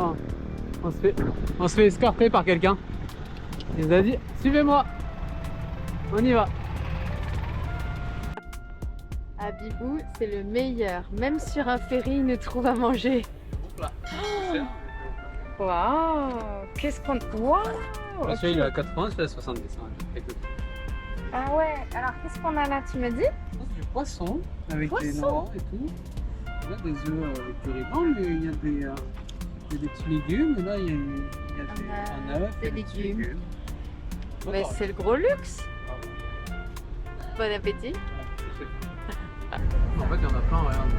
Oh, on se fait escorter par quelqu'un. Il nous a dit suivez-moi. On y va. Habibou, c'est le meilleur. Même sur un ferry, il nous trouve à manger. Waouh! Qu'est-ce qu'on... Waouh! Celui-là il est à 80, celui-là à 70. Ah ouais, alors qu'est-ce qu'on a là, tu me dis? Du poisson avec des noix et tout. Il y a des œufs avec du riz. Il y a des petits légumes. Et là, il y a un œuf. Des légumes. Mais c'est le gros luxe. Bon appétit. En fait, il y en a plein, regarde.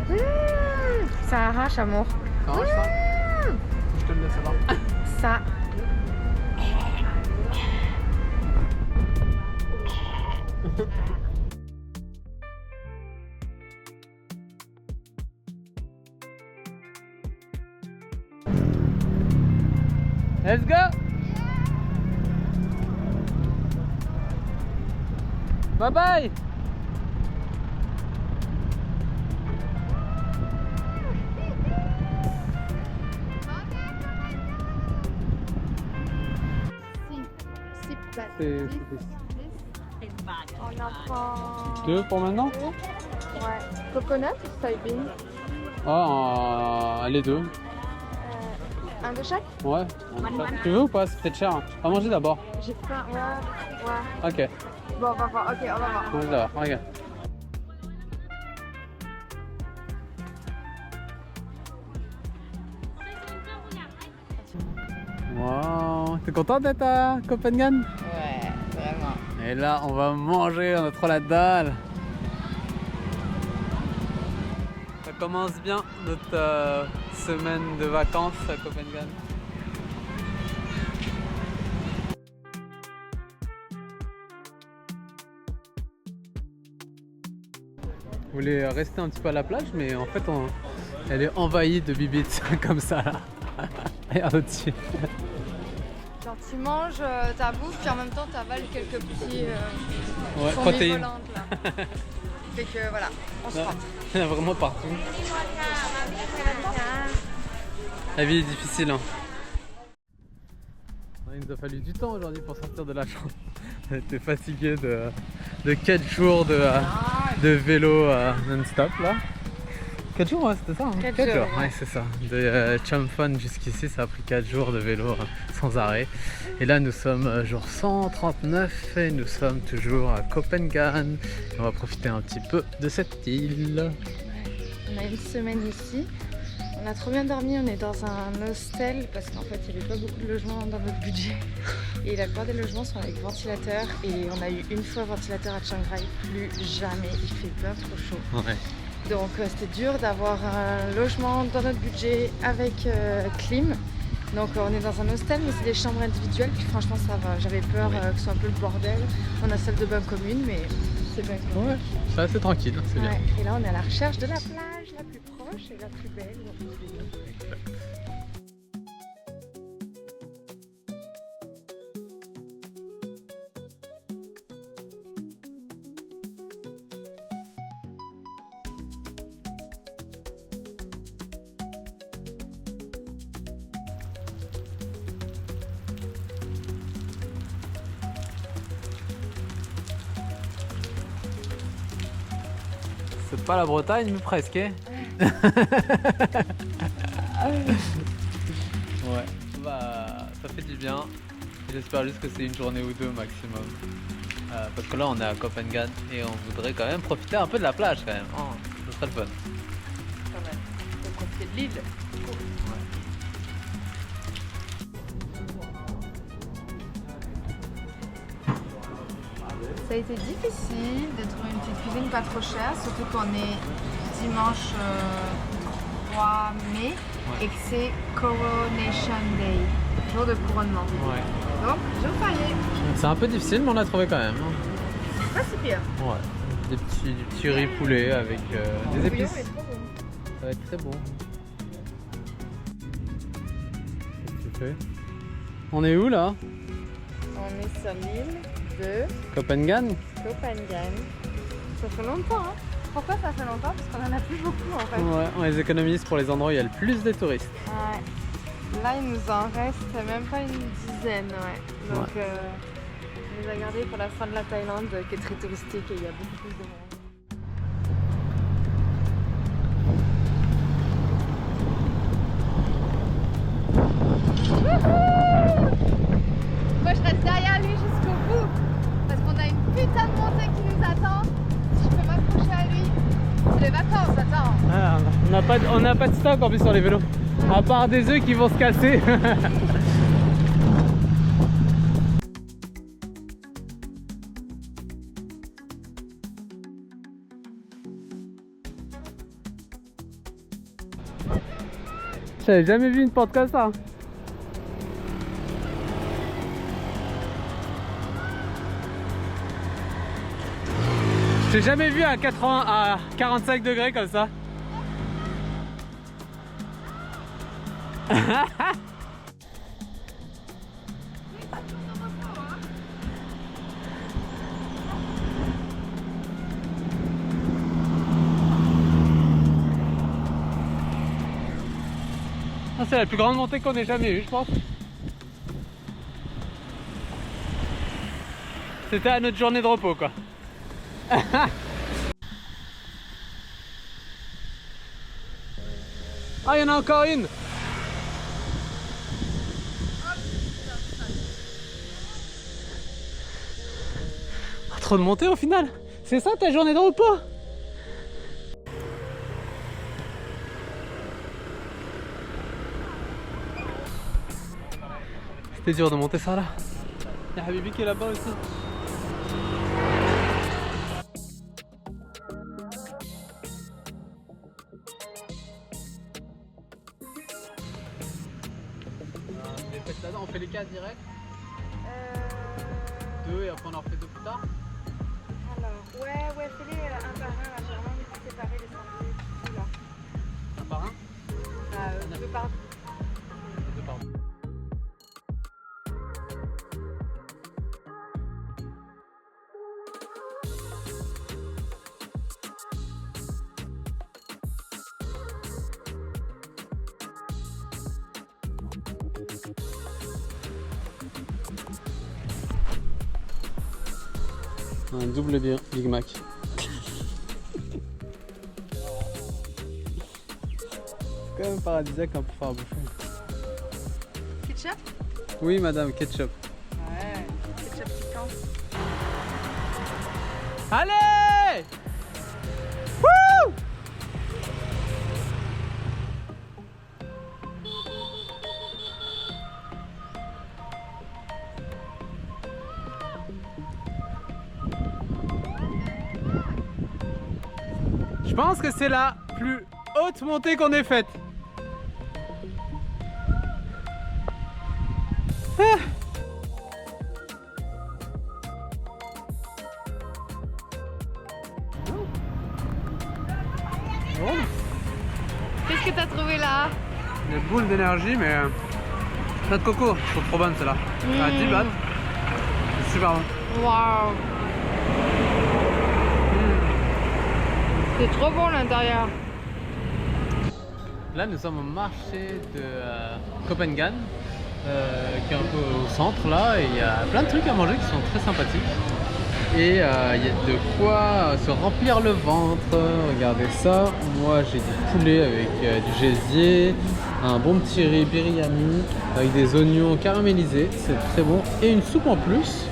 Ça arrache, amour. Ça arrache ça? Je te le laisse alors. Ça. Let's go! Bye bye! On en prend 2 pour maintenant? Ouais. Coconut ou soybean? Ah, les 2. Un de chaque? Ouais. Tu veux ou pas? C'est peut-être cher. On va manger d'abord. J'ai faim, ouais. Ok. Bon, on va voir, ok, on va voir. On mange d'abord, regarde. Wow. T'es content d'être à Copenhague? Ouais, vraiment. Et là, on va manger, on a trop la dalle. Ça commence bien notre semaine de vacances à Copenhague. On voulait rester un petit peu à la plage, mais en fait, elle est envahie de bibites comme ça là. Regarde au-dessus. Genre tu manges ta bouffe puis en même temps t'avales quelques petits protéines volantes là. Fait que voilà, on se rentre. Il y en a vraiment partout. La vie est difficile hein. Il nous a fallu du temps aujourd'hui pour sortir de la chambre. On était fatigué de 4 jours de vélo non-stop là. 4 jours, ouais, c'était ça hein. 4 jours, ouais, c'est ça. De Champfon jusqu'ici, ça a pris 4 jours de vélo sans arrêt. Et là, nous sommes jour 139 et nous sommes toujours à Copenhague. On va profiter un petit peu de cette île. On a une semaine ici. On a trop bien dormi, on est dans un hostel parce qu'en fait il n'y avait pas beaucoup de logements dans notre budget. Et la plupart des logements sont avec ventilateur et on a eu une fois ventilateur à Chiang Rai, plus jamais, il fait bien trop chaud. Ouais. Donc c'était dur d'avoir un logement dans notre budget avec clim. Donc on est dans un hostel mais c'est des chambres individuelles puis franchement ça va. J'avais peur que ce soit un peu le bordel. On a salle de bain commune mais c'est bien cool. Ouais, c'est assez tranquille, c'est bien. Et là on est à la recherche de la plage la plus proche et la plus belle. C'est pas la Bretagne, mais presque. Hein. Ouais, bah, ça fait du bien. J'espère juste que c'est une journée ou deux maximum. Parce que là, on est à Copenhague et on voudrait quand même profiter un peu de la plage quand même. Oh, ce serait le fun. Quand même, faut profiter de l'île. Ça a été difficile de trouver une petite cuisine pas trop chère, surtout qu'on est dimanche 3 mai et que c'est Coronation Day, jour de couronnement. Ouais. Donc, jour férié. C'est un peu difficile, mais on l'a trouvé quand même. C'est pas si pire. Ouais. Du petit riz poulet avec des épices. Est trop bon. Ça va être très bon. Qu'est-ce que tu fais? On est où là? On est sur l'île de Copenhague? Copenhague. Ça fait longtemps, hein? Pourquoi ça fait longtemps? Parce qu'on en a plus beaucoup en fait. Ouais, on les économise pour les endroits où il y a le plus de touristes. Ouais. Là, il nous en reste même pas une dizaine, ouais. Donc, on les a gardés pour la fin de la Thaïlande, qui est très touristique et il y a beaucoup plus de monde. Moi, je reste derrière lui jusqu'au bout, parce qu'on a une putain de montée qui nous attend. Si je peux m'accrocher à lui, c'est les vacances, attends. Ah, on n'a pas de stock en plus sur les vélos, à part des œufs qui vont se casser. J'avais jamais vu une porte comme ça. J'ai jamais vu à 45 degrés comme ça. C'est la plus grande montée qu'on ait jamais eue, je pense. C'était à notre journée de repos, quoi. Ah, il y en a encore une. Trop de montées au final. C'est ça ta journée de repos? C'était dur de monter ça là. Il y a Habibi qui est là-bas aussi. On fait les 4 direct. 2 et après on en refait 2 plus tard. Alors, ouais, fais-les un par un, là, j'ai vraiment envie de séparer les sentiers, là. Un par un? 2 par 2 par 2. Un double Big Mac. C'est quand même paradisiaque pour faire à bouffer. Ketchup? Oui madame, ketchup. Ouais, ketchup piquant. Allez! Wouh! Je pense que c'est la plus haute montée qu'on ait faite. Ah. Bon. Qu'est-ce que t'as trouvé là? Des boules d'énergie, mais pas de coco, elles sont trop bonnes celles-là. À 10 bahts. C'est super bon. Waouh! C'est trop bon l'intérieur. Là nous sommes au marché de Copenhagen, qui est un peu au centre là, et il y a plein de trucs à manger qui sont très sympathiques. Et il y a de quoi se remplir le ventre. Regardez ça, moi j'ai du poulet avec du gésier, un bon petit riz biryani avec des oignons caramélisés, c'est très bon, et une soupe en plus,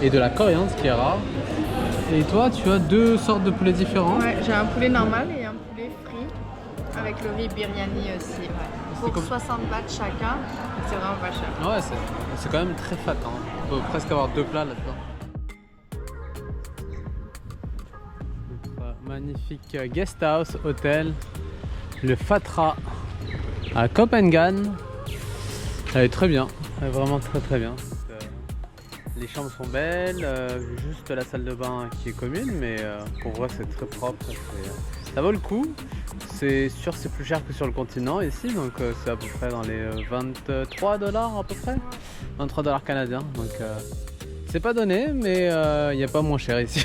et de la coriandre, ce qui est rare. Et toi, tu as 2 sortes de poulets différents. Ouais, j'ai un poulet normal et un poulet frit avec le riz biryani aussi. Ouais. Pour 60 bahts chacun, c'est vraiment pas cher. Ouais, c'est quand même très fat. Hein. On peut presque avoir 2 plats là-dedans. Magnifique guest house, hôtel, le Fatra à Copenhagen. Elle est très bien, elle est vraiment très bien. Les chambres sont belles, juste la salle de bain qui est commune, mais pour vrai c'est très propre, ça vaut le coup. C'est sûr c'est plus cher que sur le continent ici, donc c'est à peu près dans les 23 $ à peu près, 23 $ canadiens, donc c'est pas donné, mais il n'y a pas moins cher ici,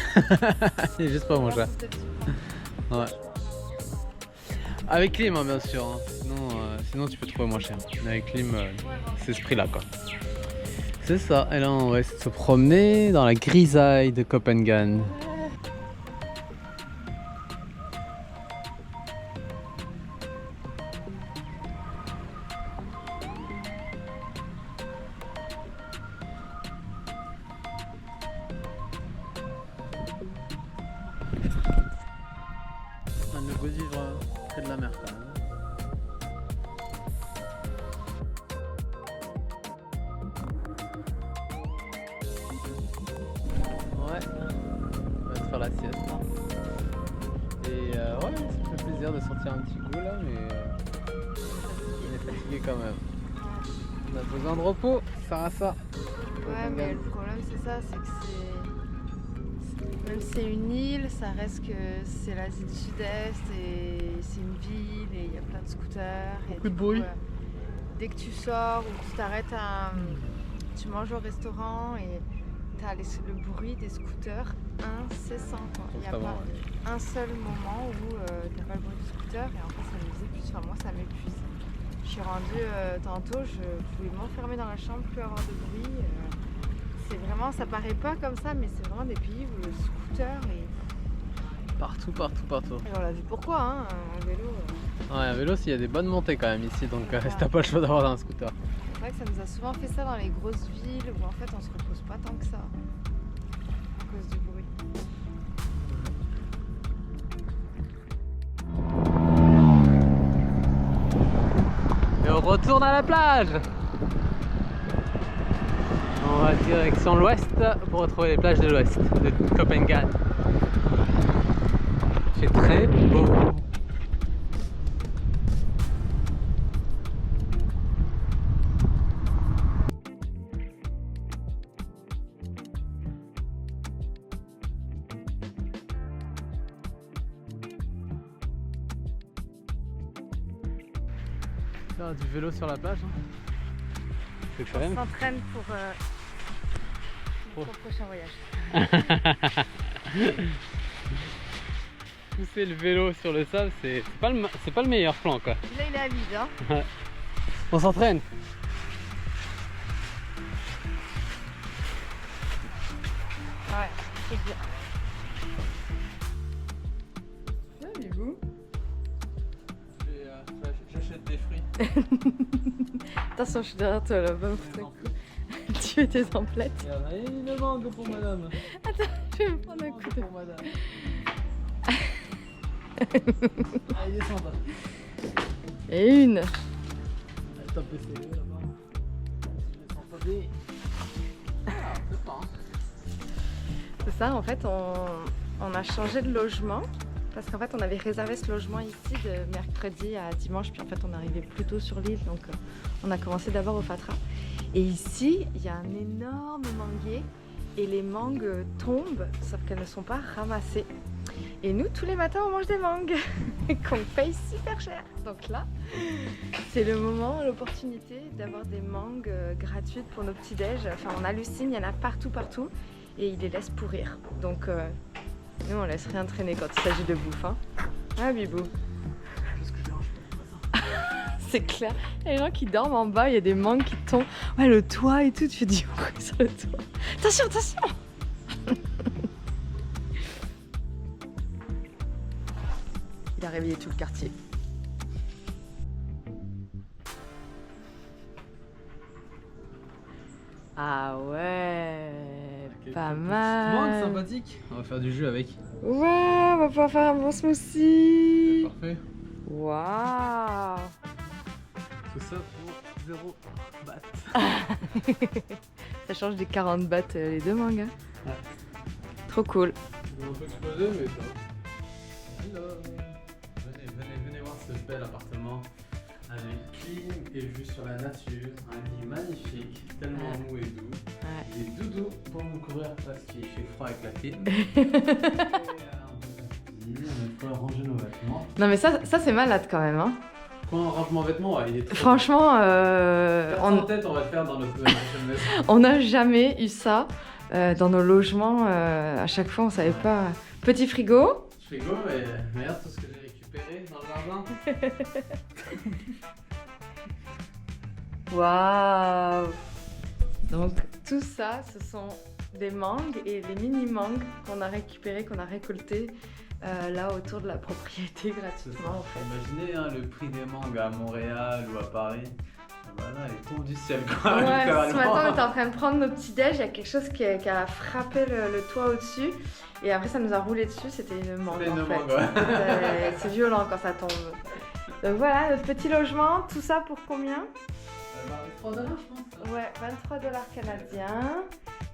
il est juste pas moins cher. Ouais. Avec clim hein, bien sûr, hein. Sinon sinon tu peux trouver moins cher. Mais avec Klim, c'est ce prix-là quoi. C'est ça, et là on va essayer de se promener dans la grisaille de Copenhague. On a le goût de vivre près de la mer quand même. Ouais, on va se faire la sieste là. Et ouais, ça fait plaisir de sortir un petit coup là, mais on est fatigué quand même. On a besoin de repos, ça sert à ça. Ouais, mais le problème c'est ça, c'est que même si c'est une île, ça reste que c'est l'Asie du Sud-Est et c'est une ville et il y a plein de scooters. Et Beaucoup de du bruit. coup, dès que tu sors ou tu t'arrêtes tu manges au restaurant et t'as le bruit des scooters incessant. Il n'y a pas un seul moment où t'as pas le bruit du scooter et en fait ça nous épuise. Enfin moi ça m'épuise. Je suis rendue tantôt, je pouvais m'enfermer dans la chambre, plus avoir de bruit. C'est vraiment, ça paraît pas comme ça, mais c'est vraiment des pays où le scooter est... Partout, partout, partout. Et on a vu pourquoi, hein, un vélo. Ouais, un vélo, s'il y a des bonnes montées quand même ici, donc si t'as pas le choix d'avoir un scooter. C'est vrai que ça nous a souvent fait ça dans les grosses villes où en fait on se repose pas tant que ça à cause du bruit. Et on retourne à la plage. On va direction l'ouest pour retrouver les plages de l'ouest de Copenhague. Il fait très beau. Faire du vélo sur la plage. C'est que On s'entraîne pour le prochain voyage. Pousser le vélo sur le sable, c'est pas le meilleur plan quoi. Là il est à vide, hein. Ouais. On s'entraîne. Ouais, c'est bien. Ah, Bibou. J'achète des fruits. Attention, je suis derrière toi là-bas. Tu veux tes emplettes? Il y en a une mangue pour madame. Attends, je vais me prendre un coup de... Pour madame. Allez, descends. Et une. Allez, top essayé là-bas. Je descends pas des... Ah, c'est pas. C'est ça, en fait, on a changé de logement. Parce qu'en fait, on avait réservé ce logement ici de mercredi à dimanche. Puis en fait, on arrivait plus tôt sur l'île. Donc, on a commencé d'abord au Fatra. Et ici, il y a un énorme manguier. Et les mangues tombent, sauf qu'elles ne sont pas ramassées. Et nous, tous les matins, on mange des mangues qu'on paye super cher. Donc là, c'est le moment, l'opportunité d'avoir des mangues gratuites pour nos petits-déj. Enfin, on hallucine, il y en a partout, partout. Et ils les laissent pourrir. Donc, nous, on laisse rien traîner quand il s'agit de bouffe. Hein. Ah, Bibou. C'est clair. Il y a des gens qui dorment en bas, il y a des mangues qui tombent. Ouais, le toit et tout, tu fais du bruit sur le toit. Attention, attention. Il a réveillé tout le quartier. Ah ouais, pas mal. Mangue sympathique. On va faire du jus avec. Ouais, on va pouvoir faire un bon smoothie. Parfait. Waouh. Tout ça pour 0 bahts. Ça change des 40 bahts les deux mangues. Hein. Ouais. Trop cool. Ils vont un peu exploser, mais ça va. Hello. Venez voir ce bel appartement avec clim et vue sur la nature. Un lit magnifique, tellement mou et doux. Ouais. Des doudous pour nous couvrir parce qu'il fait froid avec la clim. On va ranger nos vêtements. Non mais ça c'est malade quand même. Hein. Quand on range mon vêtement, ouais, il est trop... Franchement, en tête, on va le faire dans notre prochaine maison. On n'a jamais eu ça dans nos logements. À chaque fois, on savait pas. Petit frigo. Frigo, mais regarde tout ce que j'ai récupéré dans le jardin. Waouh! Donc tout ça, ce sont des mangues et les mini mangues qu'on a récupérées, qu'on a récoltées là autour de la propriété gratuitement en fait. Imaginez hein, le prix des mangues à Montréal ou à Paris. Voilà, il tombe du ciel quoi. Ouais, ce matin on était en train de prendre nos petits déj, il y a quelque chose qui a frappé le toit au-dessus et après ça nous a roulé dessus, c'était une mangue en fait. Mangue, ouais. C'est violent quand ça tombe. Donc voilà, notre petit logement, tout ça pour combien? 23 $, je pense. Ouais, 23 $ canadiens.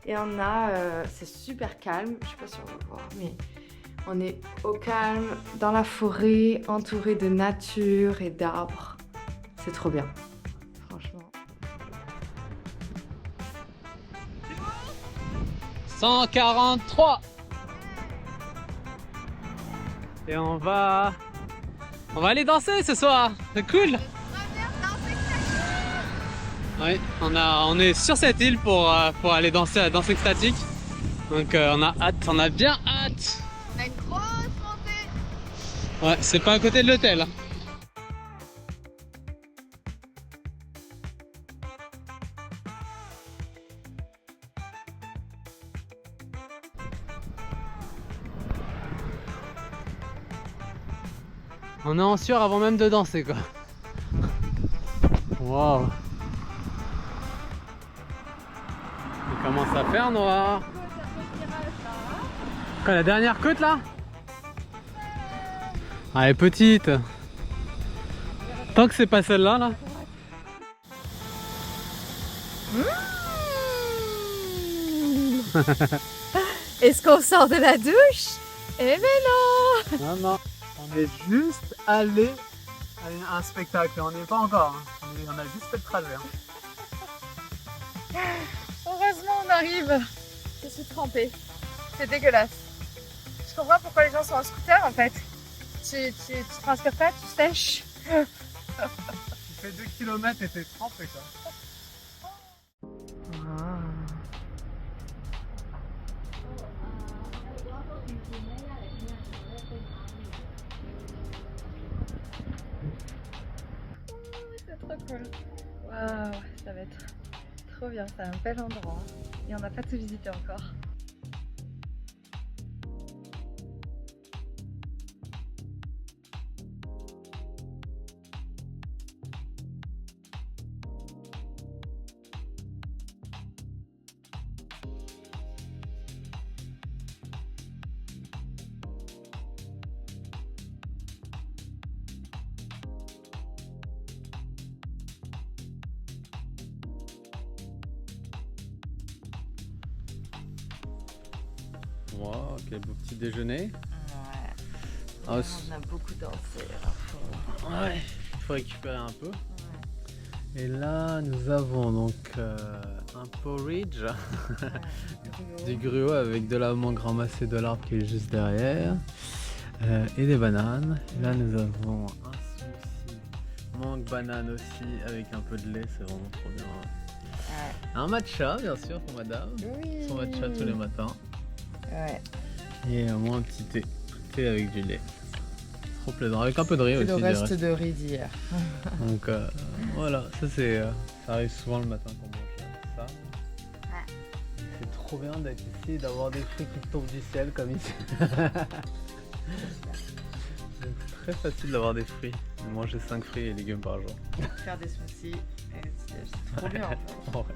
Et on a, c'est super calme, je sais pas si on va voir, mais on est au calme, dans la forêt, entouré de nature et d'arbres. C'est trop bien, franchement. 143. Et on va aller danser ce soir, c'est cool. Oui, on est sur cette île pour aller danser à danse extatique. Donc on a hâte, on a bien hâte. On a une grosse montée. Ouais, c'est pas à côté de l'hôtel. On est en sueur avant même de danser quoi. Waouh. Il commence à faire noir. Quoi, la dernière côte là? Ah, elle est petite. Tant que c'est pas celle-là là. Est-ce qu'on sort de la douche? Eh ben non! Non, non. On est juste allé à un spectacle. On n'y est pas encore. Hein. On a juste fait le trajet. Hein. Heureusement on arrive. Je suis trempée. C'est dégueulasse. Je comprends pourquoi les gens sont en scooter en fait. Tu transpires pas, tu sèches. Tu fais 2 km et t'es trempé quoi. C'est trop cool. Waouh, ça va être trop bien, c'est un bel endroit. Et on n'a pas tout visité encore. Wow, quel beau petit déjeuner. Ouais. Ah, On a beaucoup dansé. ouais, il faut récupérer un peu. Et là, nous avons donc un porridge, du gruau avec de la mangue ramassée de l'arbre qui est juste derrière, et des bananes. Et là, nous avons un smoothie mangue banane aussi avec un peu de lait, c'est vraiment trop bien. Ouais. Un matcha, bien sûr, pour madame. Oui. Son matcha tous les matins. Ouais. Et moi, un petit thé avec du lait. Trop plaisant, avec un peu de riz aussi. C'est le reste de riz d'hier. Donc voilà, ça c'est, ça arrive souvent le matin qu'on mange ça. Ouais. C'est trop bien d'être ici, d'avoir des fruits qui tombent du ciel comme ici. C'est très facile d'avoir des fruits, de manger 5 fruits et légumes par jour. Faire des smoothies, c'est trop bien en fait. Ouais.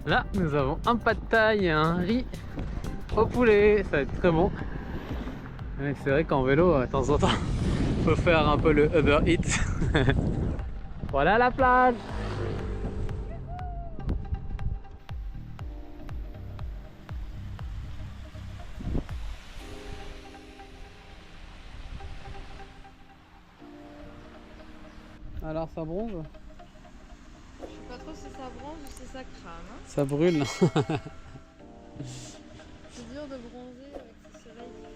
Là, nous avons un pad thaï et un riz au poulet, ça va être très bon. Mais c'est vrai qu'en vélo, de temps en temps, faut faire un peu le Uber Eats. Voilà la plage. Alors ça bronze? Je sais pas trop si ça bronze ou si ça crame. Hein. Ça brûle. C'est dur de bronzer avec ce soleil qui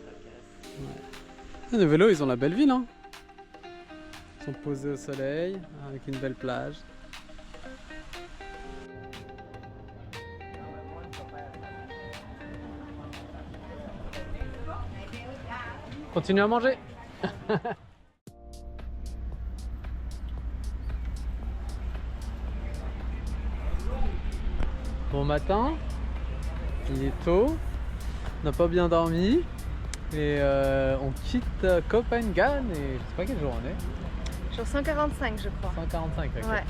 fracasse. Les vélos, ils ont la belle ville. Hein. Ils sont posés au soleil, avec une belle plage. Continue à manger. Bon matin, il est tôt, on n'a pas bien dormi et on quitte Copenhague et je sais pas quel jour on est. Jour 145 je crois. 145, ok. Ouais.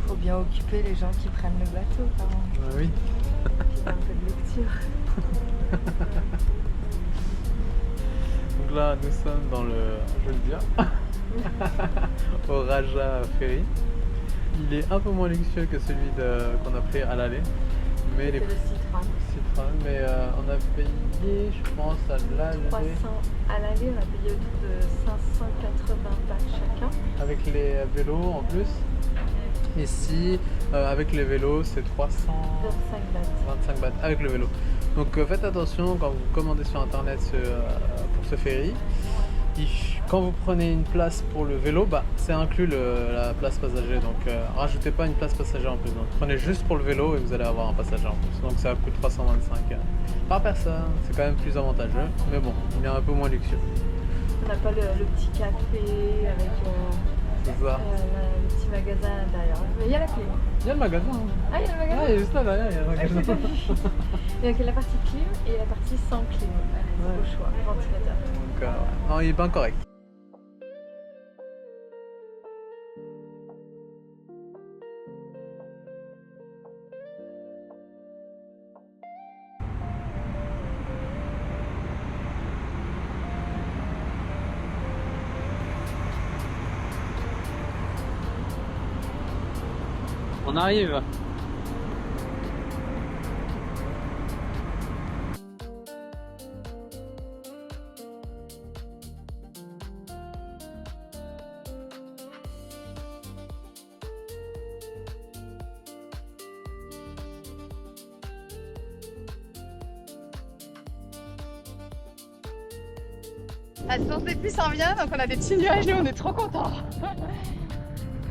Faut bien occuper les gens qui prennent le bateau quand même. Oui. Un peu de lecture. Donc là nous sommes dans le, je vais le dire, au Raja Ferry. Il est un peu moins luxueux que celui qu'on a pris à l'aller. Mais C'est le Citroën. mais on a payé, je pense, à l'aller 300 à l'aller, on a payé autour de 580 bahts chacun. avec les vélos en plus. Ici, avec les vélos, c'est 25 bahts. 325 bahts avec le vélo. Donc faites attention quand vous commandez sur internet pour ce ferry. Quand vous prenez une place pour le vélo, bah, c'est inclus la place passager. Donc rajoutez pas une place passager en plus. Donc prenez juste pour le vélo et vous allez avoir un passager en plus. Donc ça coûte 325 par personne. C'est quand même plus avantageux. Mais bon, il est un peu moins luxueux. On n'a pas le petit café avec C'est ça. le petit magasin à l'intérieur. Mais il y a la clim. Il y a le magasin. Hein. Ah, il y a le magasin. Ah, il est juste là derrière, il y a le magasin. Donc il y a la partie clim et la partie sans clim. C'est Ouais. au choix, ventilateur. Donc, non, il est bien correct. On arrive. La source des pluies s'en vient, donc on a des petits nuages et on est trop contents.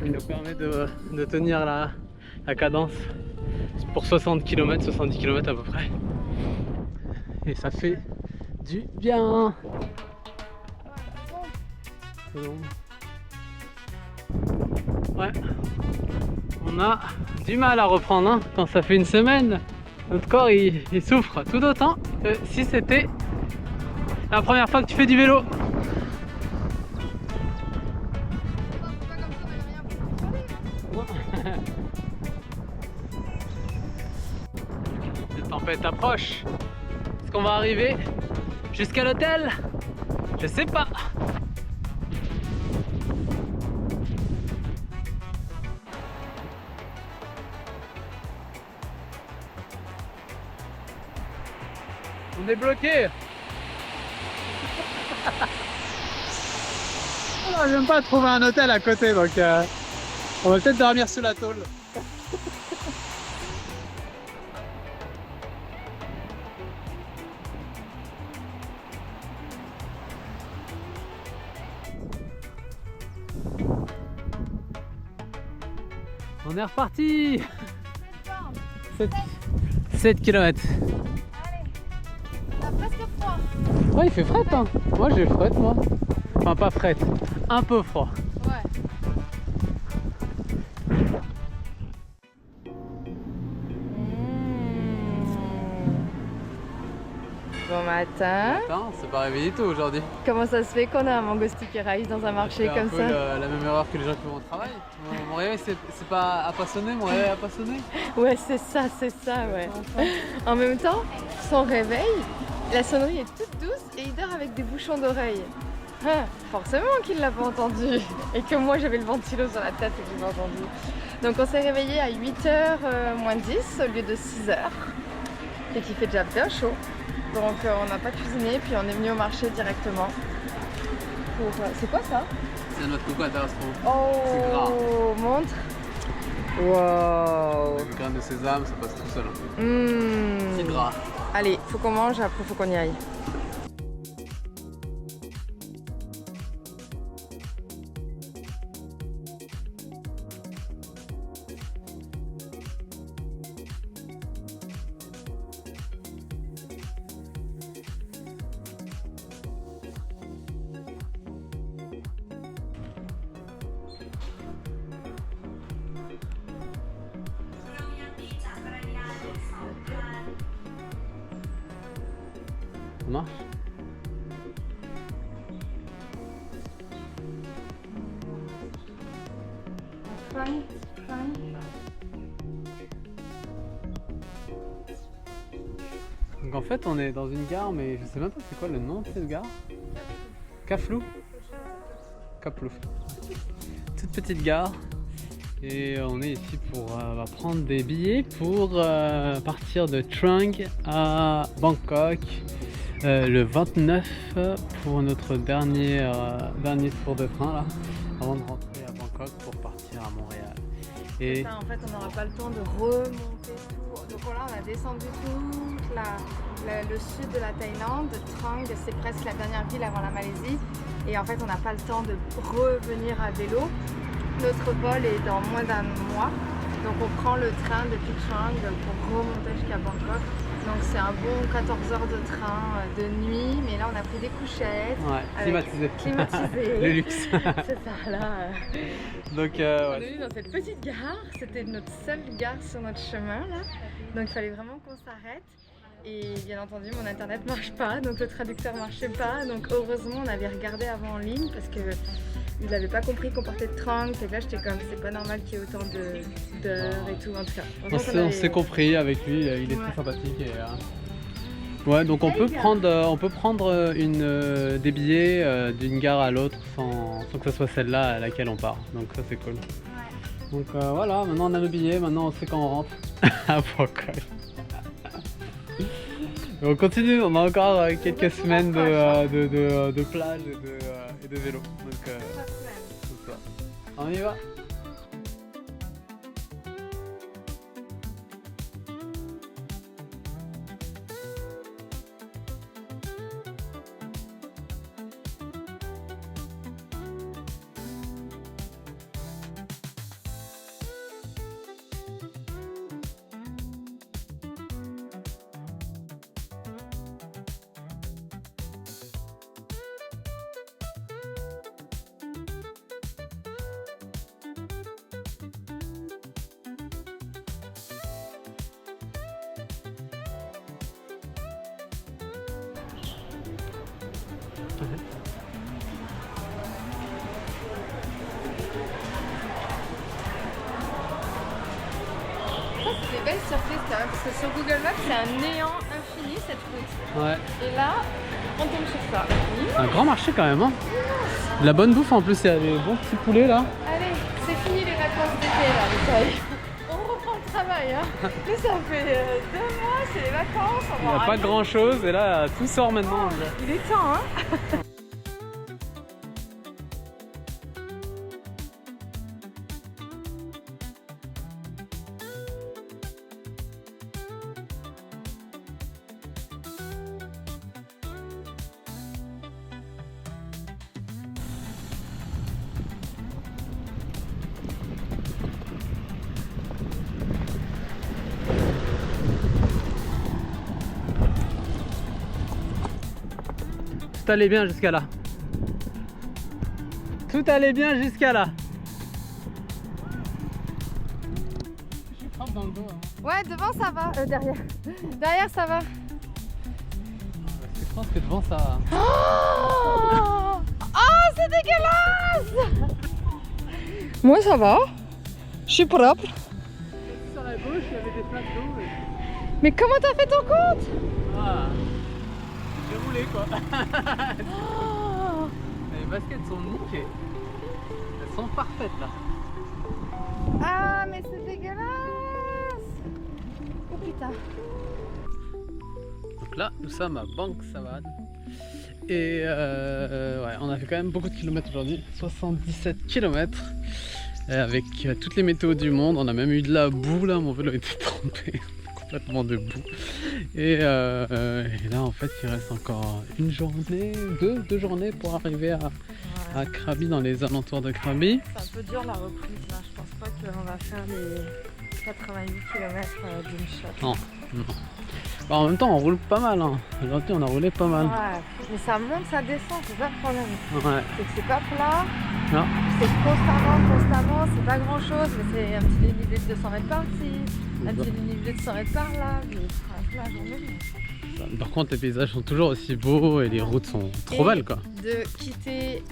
Il nous permet de tenir la cadence pour 60 km, 70 km à peu près. Et ça fait du bien. Ouais, on a du mal à reprendre hein, quand ça fait une semaine. Notre corps il souffre tout autant que si c'était la première fois que tu fais du vélo. La tempête approche. Est-ce qu'on va arriver jusqu'à l'hôtel? Je sais pas. On est bloqué. Alors, j'aime pas trouver un hôtel à côté, donc on va peut-être dormir sous la tôle. On est reparti. 7 km. Allez, on a presque froid. Ouais, il fait fret, hein. Moi j'ai fret, moi. Enfin, pas fret, un peu froid. Ouais. Bon matin. Attends, on s'est pas réveillé tôt aujourd'hui. Comment ça se fait qu'on a un mango sticky rice dans un marché C'est un comme peu ça? la même erreur que les gens qui vont au travail. Mon réveil, c'est pas à pas sonner, mon réveil a pas sonné. Ouais, c'est ça, ouais. En même temps, son réveil, la sonnerie est toute douce et il dort avec des bouchons d'oreille. Ah, forcément qu'il l'a pas entendu. Et que moi j'avais le ventilo sur la tête et que j'ai pas entendu. Donc on s'est réveillé à 8h moins 10 au lieu de 6h. Et qu'il fait déjà bien chaud. Donc on n'a pas cuisiné puis on est venu au marché directement. Pour... C'est quoi ça? C'est notre coco à Tarascon. Oh, C'est gras. montre. Wow. Avec le grain de sésame, ça passe tout seul. C'est Mmh. gras. Allez, faut qu'on mange, après faut qu'on y aille. marche? Donc en fait on est dans une gare, mais je sais même pas c'est quoi le nom de cette gare. Kaflou. Kaplouf. Toute petite gare. Et on est ici pour prendre des billets pour partir de Trang à Bangkok le 29 pour notre dernier tour de train là, avant de rentrer à Bangkok pour partir à Montréal. Et ça, en fait on n'aura pas le temps de remonter tout. Donc là on a descendu tout le sud de la Thaïlande. Trang c'est presque la dernière ville avant la Malaisie. Et en fait on n'a pas le temps de revenir à vélo. Notre vol est dans moins d'un mois, donc on prend le train depuis Trang pour remonter jusqu'à Bangkok. Donc c'est un bon 14 heures de train de nuit, mais là on a pris des couchettes. Ouais, climatisé. Le luxe. C'est ça là. Donc on est venu dans cette petite gare, c'était notre seule gare sur notre chemin là. Donc il fallait vraiment qu'on s'arrête. Et bien entendu mon internet marche pas, donc le traducteur marchait pas. Donc heureusement on avait regardé avant en ligne parce que il n'avait pas compris qu'on partait de Trang. Et là j'étais comme c'est pas normal qu'il y ait autant d'heures et tout en tout cas. On s'est compris avec lui, il est très sympathique. Et, ouais, donc on peut prendre des billets d'une gare à l'autre sans que ce soit celle-là à laquelle on part. Donc ça c'est cool. Ouais. Donc voilà, maintenant on a nos billets, maintenant on sait quand on rentre à Bangkok. On continue, on a encore quelques semaines de plage et de vélo. Donc ça. On y va. C'est des belles surprises quand même, parce que sur Google Maps c'est un néant infini cette route. Ouais. Et là, on tombe sur ça. Un grand marché quand même, hein. De la bonne bouffe en plus, il y a des bons petits poulets là. Allez, c'est fini les vacances d'été là, ça y est. On reprend le travail, hein. Nous ça fait 2 mois, c'est les vacances. Il n'y a pas grand chose et là tout sort maintenant. Il est temps, hein. Tout allait bien jusqu'à là. Tout allait bien jusqu'à là. Je frappe dans le dos. Hein. Ouais, devant ça va. Derrière. Derrière ça va. Je pense que devant ça. Oh, oh c'est dégueulasse. Moi ça va. Je suis propre. Sur la gauche, il y avait des plaques d'eau. Mais comment t'as fait ton compte? Ah. J'ai roulé quoi. Les baskets sont nickel. Elles sont parfaites là. Ah mais c'est dégueulasse. Oh putain. Donc là nous sommes à Bangsawan. Et ouais, on a fait quand même beaucoup de kilomètres aujourd'hui. 77 km. Avec toutes les météos du monde. On a même eu de la boue là, mon vélo était trempé. Complètement debout. Et là en fait il reste encore une journée, deux journées pour arriver à Krabi, dans les alentours de Krabi. C'est un peu dur la reprise là, je pense pas qu'on va faire les 88 km d'une shot. Non, non. Bah, en même temps on roule pas mal, hein. Aujourd'hui on a roulé pas mal. Ouais, mais ça monte, ça descend, c'est ça le problème. Ouais. C'est que c'est pas plat, Non. c'est constamment, c'est pas grand chose, mais c'est un petit dénivelé de 200 mètres par-ci, un petit dénivelé de 100 mètres par-là, mais c'est la journée. ça. Par contre, les paysages sont toujours aussi beaux et les routes sont trop belles, quoi. De quitter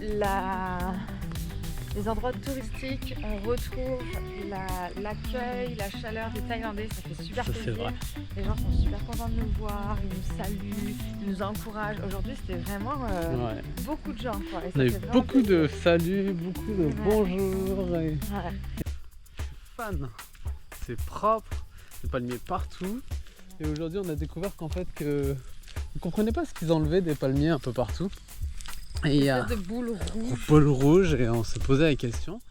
les endroits touristiques, on retrouve l'accueil, la chaleur des Thaïlandais, ça fait super Ça, c'est plaisir. vrai. Les gens sont super contents de nous voir, ils nous saluent, ils nous encouragent. Aujourd'hui, c'était vraiment Ouais. beaucoup de gens, quoi. Et On ça a eu fait vraiment beaucoup de plaisir. saluts, beaucoup de bonjour. Et... Ouais. Fan. C'est propre, des palmiers partout. Et aujourd'hui, on a découvert qu'en fait, on ne comprenait pas ce qu'ils enlevaient des palmiers un peu partout. Et il y a De boules rouges. bol rouge et on s'est posé la question.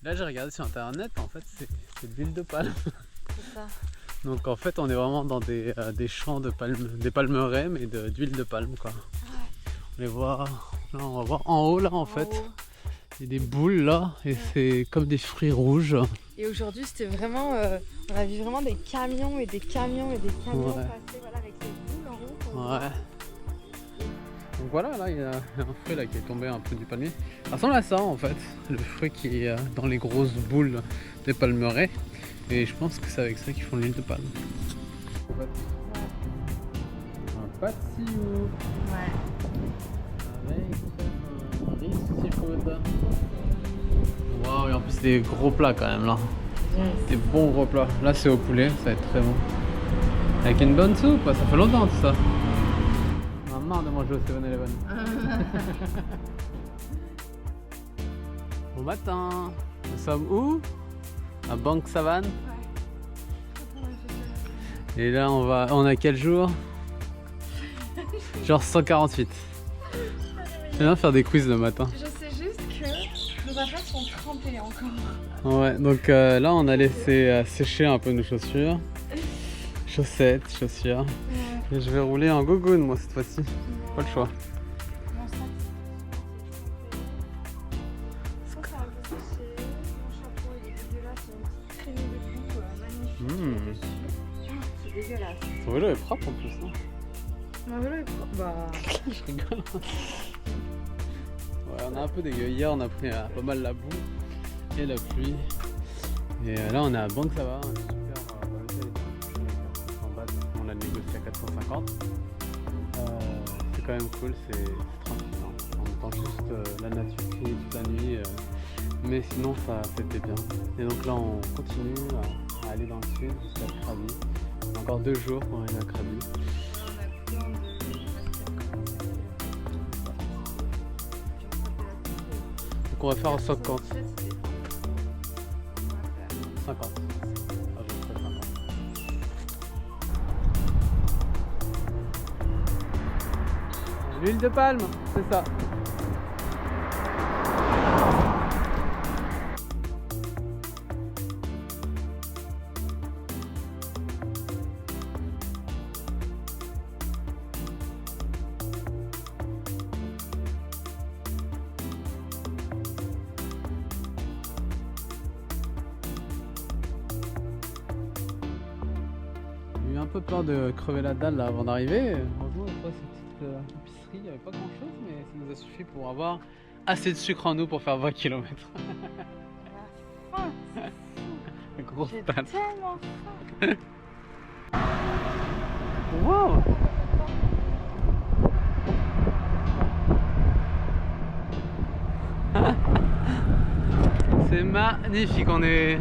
Là, j'ai regardé sur internet, en fait, c'est de l'huile de palme. C'est ça. Donc en fait, on est vraiment dans des champs de palmes, des palmeraies, mais d'huile de palme, quoi. On les voit, là, on va voir en haut, là, en fait. haut. Il y a des boules, là, et c'est comme des fruits rouges. Et aujourd'hui, c'était vraiment. On a vu vraiment des camions et des camions et des camions Ouais. passer voilà, avec les boules en haut. qu'on voit. Ouais. Donc voilà, là, il y a un fruit là qui est tombé un peu du palmier. Ça ressemble à ça, en fait, le fruit qui est dans les grosses boules des palmeraies. Et je pense que c'est avec ça qu'ils font l'huile de palme. Ouais. Un patio Ouais. avec un riz seafood. Waouh, et en plus des gros plats quand même là. Des bons gros plats. Là c'est au poulet, ça va être très bon. Avec une bonne soupe, ça fait longtemps tout ça. On a marre de manger au 7-Eleven. Bon matin, nous sommes où? À Bang Savan. Et là on a quel jour? Genre 148. J'aime bien faire des quiz le matin. Je sais juste que nos affaires sont trempées encore. Ouais, donc là on a laissé sécher un peu nos chaussures. Chaussettes, chaussures. Ouais. Et je vais rouler en gogoon moi cette fois-ci. Pas le choix. Mon sac, ça, c'est un peu séché. Mon chapeau, il est dégueulasse. Il y a une petite traînée de boue magnifique dessus. C'est dégueulasse. Ton vélo est propre en plus, non? Mon vélo est propre. Bah. Je rigole. Ouais, on a un peu dégueu. Hier on a pris pas mal la boue et la pluie. Et là on est à Bang Sava, un super hôtel en bas. On l'a négocié à 450. C'est quand même cool, c'est tranquille. Hein. On entend juste la nature crier toute la nuit. Mais sinon ça c'était bien. Et donc là on continue à aller dans le sud jusqu'à Krabi. Encore 2 jours pour aller à Krabi. Donc on va faire 50. 50. Ah, je ferai 50. L'huile de palme, c'est ça. J'ai eu un peu peur de crever la dalle là, avant d'arriver. Heureusement, cette petite épicerie, il n'y avait pas grand chose, mais ça nous a suffi pour avoir assez de sucre en nous pour faire 20 km. Faim. Grosse J'ai dalle. tellement faim. Wow! C'est magnifique, on est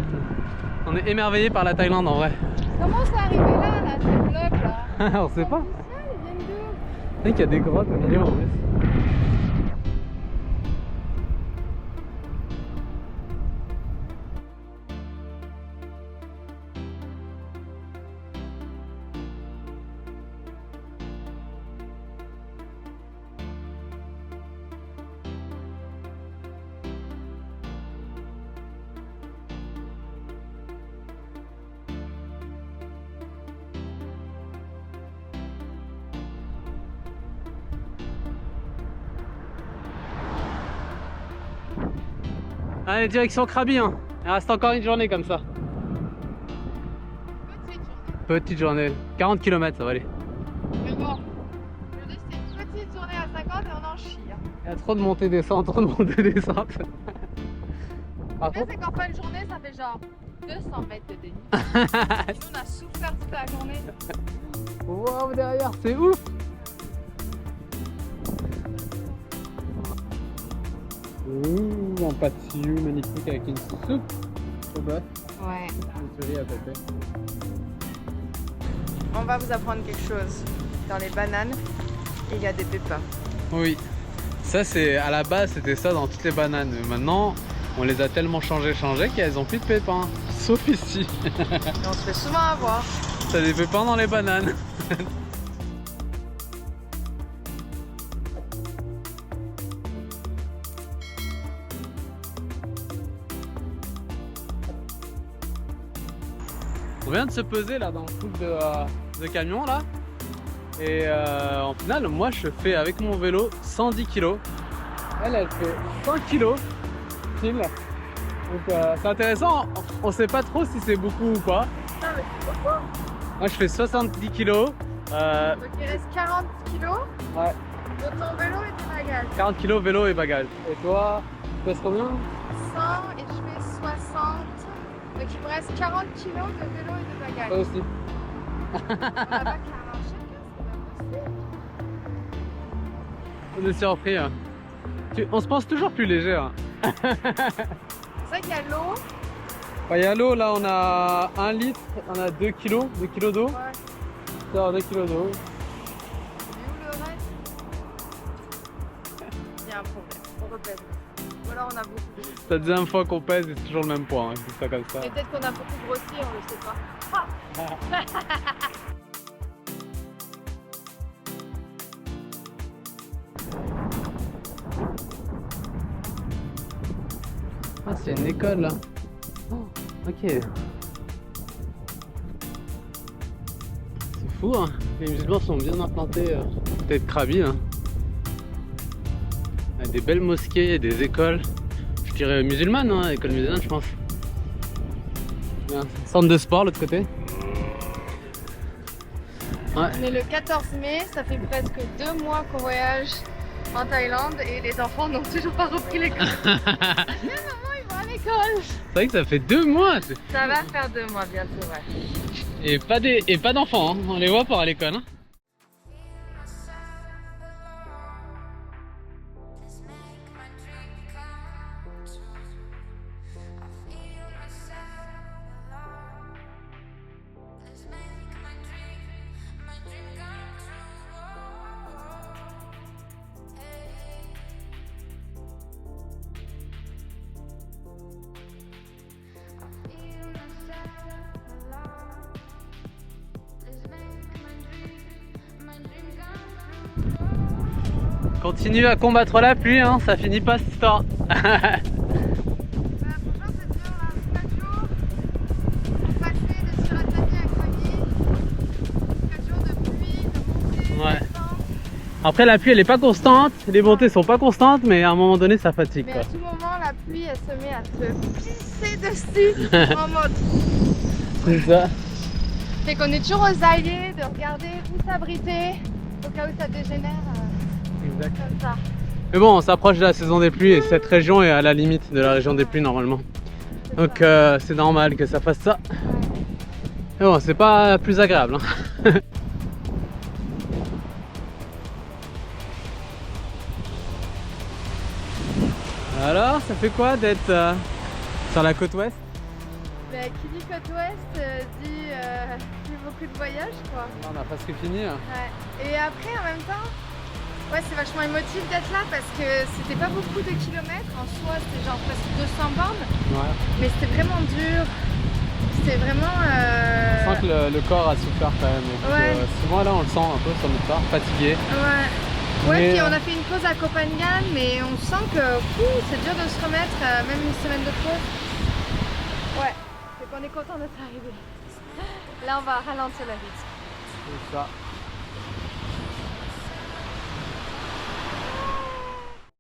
émerveillé par la Thaïlande en vrai. Comment c'est arrivé là, ce bloc là? On sait pas. Ils viennent d'où? Tu sais qu'il y a des grottes au milieu en plus. Allez, direction Krabi, hein. Il reste encore une journée comme ça. Petite journée. 40 km, ça va aller. Mais bon, je dis c'est une petite journée à 50 et on en chie. Hein. Il y a trop de montées-descentes, trop de montées-descentes. Par Le pire, contre, c'est qu'en fin de journée, ça fait genre 200 mètres de dénivelé. Et nous, on a souffert toute la journée. Waouh, derrière, c'est ouf. Ouh, un patio magnifique avec une soupe au bas. Ouais. Une souris à côté. On va vous apprendre quelque chose. Dans les bananes, il y a des pépins. Oui, ça c'est à la base c'était ça dans toutes les bananes. Mais maintenant on les a tellement changées qu'elles ont plus de pépins. Sauf ici. Et on se fait souvent avoir. T'as des pépins dans les bananes. On vient de se peser là dans le truc de camion là. Et en final, moi je fais avec mon vélo 110 kg. Elle fait 100 kg. Donc c'est intéressant, on sait pas trop si c'est beaucoup ou pas. Moi je fais 70 kg. Donc il reste 40 kilos Ouais, de ton vélo et tes bagages. 40 kg vélo et bagages. Et toi, tu pèses combien? 100 et je fais 60. Donc il me reste 40 kilos de vélo et de bagages. Toi aussi. On va pas chacun, c'est pas possible. On est surpris. Hein. On se pense toujours plus léger. Hein. C'est vrai qu'il y a l'eau. Il y a l'eau, là on a 1 litre, on a 2 kg d'eau. Ouais. Alors 2 kg d'eau. Et où le reste? Il y a un problème. On repèse. Ou alors on a beaucoup grossi. C'est la deuxième fois qu'on pèse et c'est toujours le même poids. Hein. C'est ça comme ça. Mais peut-être qu'on a beaucoup grossi, on le sait pas. Ah, c'est une école là. Oh, ok. C'est fou, hein. Les musulmans sont bien implantés. Peut-être Krabi. Hein. Il y a des belles mosquées, des écoles. Je dirais musulmanes, hein, école musulmane, je pense. Bien. Centre de sport, l'autre côté. Ouais. On est le 14 mai, ça fait presque 2 mois qu'on voyage en Thaïlande et les enfants n'ont toujours pas repris l'école. Mais maman, ils vont à l'école. C'est vrai que ça fait 2 mois. Ça va faire 2 mois bientôt, ouais. Et pas d'enfants, hein. On les voit pas à l'école. Hein. Continue à combattre la pluie, hein, ça finit pas cette histoire. Franchement, c'est dur là, 4 jours pour passer de Suratani à Krabi. 4 jours de pluie, de montée, Ouais. de descente. Après la pluie elle est pas constante, les montées sont pas constantes, mais à un moment donné ça fatigue. Mais Quoi. à tout moment, la pluie, elle se met à te pisser dessus en mode. C'est ça. Fait qu'on est toujours aux aillés de regarder où s'abriter au cas où ça dégénère Exact. comme ça. Mais bon, on s'approche de la saison des pluies et cette région est à la limite de la région des pluies normalement. Donc c'est normal que ça fasse ça. Mais bon, c'est pas plus agréable. Hein. Alors, ça fait quoi d'être sur la côte ouest? Mais qui dit côte ouest dit plus beaucoup de voyages quoi. On a presque fini. Hein. Ouais. Et après en même temps, ouais c'est vachement émotif d'être là parce que c'était pas beaucoup de kilomètres. En soi c'était genre presque 200 bornes. Ouais. Mais c'était vraiment dur. C'était vraiment... Je sens que le corps a souffert quand même. Ouais. Souvent là on le sent un peu sur notre corps, fatigué. Ouais. Ouais, Mais, puis on a fait une pause à Copenhague, mais on sent que c'est dur de se remettre, même une semaine de pause. Ouais, c'est qu'on est content d'être arrivé. Là, on va ralentir la vitesse. C'est ça.